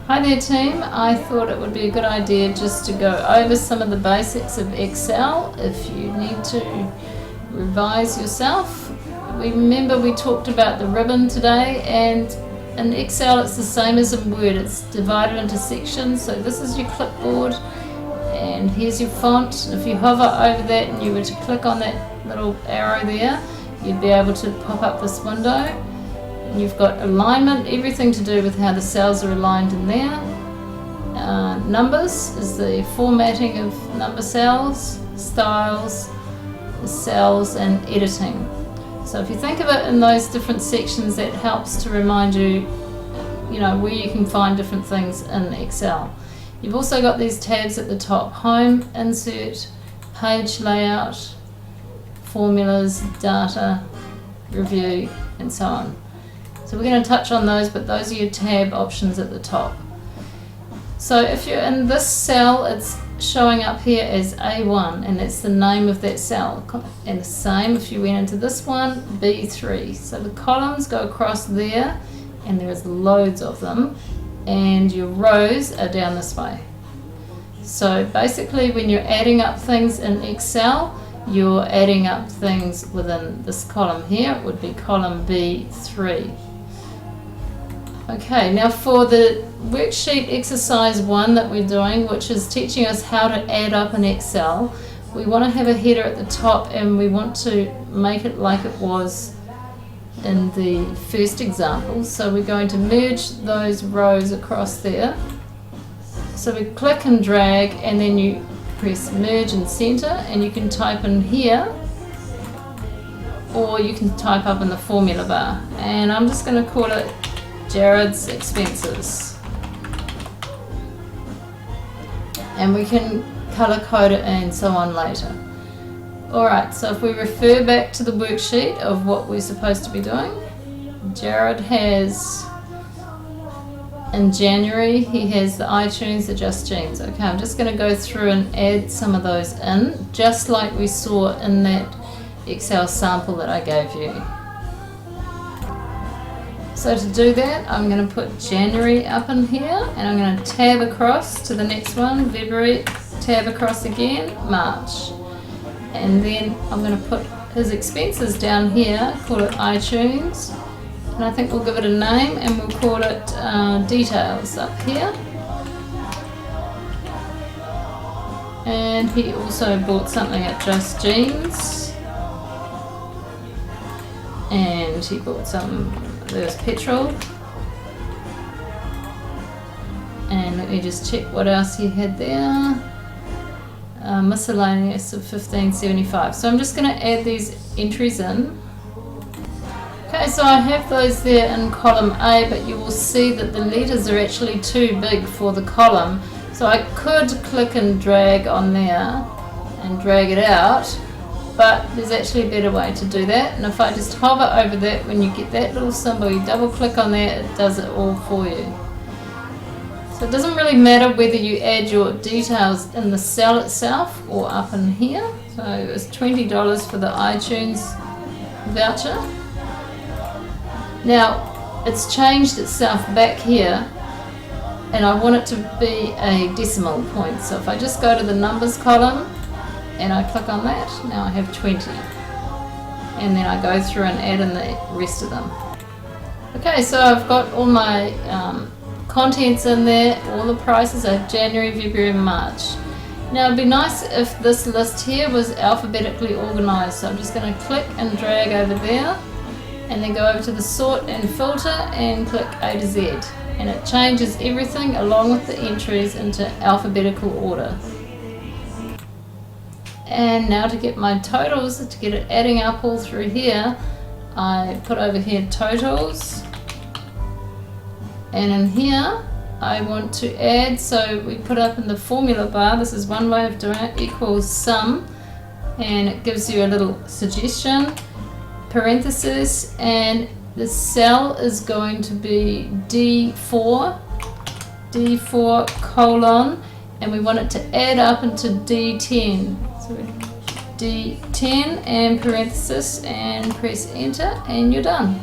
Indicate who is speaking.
Speaker 1: Hi there team, I thought it would be a good idea just to go over some of the basics of Excel if you need to revise yourself. Remember we talked about the ribbon today, and in Excel it's the same as in Word, it's divided into sections. So this is your clipboard and here's your font. If you hover over that and you were to click on that little arrow there, you'd be able to pop up this window. You've got alignment, everything to do with how the cells are aligned in there. Numbers is the formatting of number cells, styles, cells, and editing. So if you think of it in those different sections, that helps to remind you, where you can find different things in Excel. You've also got these tabs at the top: Home, Insert, Page Layout, Formulas, Data, Review, and so on. So we're going to touch on those, but those are your tab options at the top. So if you're in this cell, it's showing up here as A1, and that's the name of that cell. And the same if you went into this one, B3. So the columns go across there, and there's loads of them, and your rows are down this way. So basically when you're adding up things in Excel, you're adding up things within this column here. It would be column B3. Okay, now for the worksheet exercise 1 that we're doing, which is teaching us how to add up in Excel, we want to have a header at the top, and we want to make it like it was in the first example. So we're going to merge those rows across there. So we click and drag, and then you press merge and center, and you can type in here, or you can type up in the formula bar. And I'm just going to call it Jared's expenses, and we can color code it and so on later. Alright, so if we refer back to the worksheet of what we're supposed to be doing, Jared has, in January, he has the iTunes, the Just Jeans. Okay, I'm just going to go through and add some of those in, just like we saw in that Excel sample that I gave you. So to do that, I'm going to put January up in here, and I'm going to tab across to the next one, February, tab across again, March. And then I'm going to put his expenses down here, call it iTunes, and I think we'll give it a name, and we'll call it Details up here. And he also bought something at Just Jeans, and he bought some. There's petrol, and let me just check what else he had there. Miscellaneous of $15.75. So I'm just going to add these entries in. Okay, so I have those there in column A, but you will see that the letters are actually too big for the column. So I could click and drag on there and drag it out, but there's actually a better way to do that. And if I just hover over that, when you get that little symbol, you double click on that, it does it all for you. So it doesn't really matter whether you add your details in the cell itself or up in here. So it's $20 for the iTunes voucher. Now it's changed itself back here, and I want it to be a decimal point. So if I just go to the numbers column and I click on that, now I have 20, and then I go through and add in the rest of them. Okay, so I've got all my contents in there, all the prices. I have January, February, and March. Now it'd be nice if this list here was alphabetically organized, so I'm just going to click and drag over there, and then go over to the sort and filter and click A to Z, and it changes everything along with the entries into alphabetical order. And now to get my totals, to get it adding up all through here, I put over here totals, and in here I want to add, so we put up in the formula bar, this is one way of doing it, equals sum, and it gives you a little suggestion, parenthesis, and the cell is going to be D4 colon, and we want it to add up into D10. So D10 and parenthesis, and press enter, and you're done.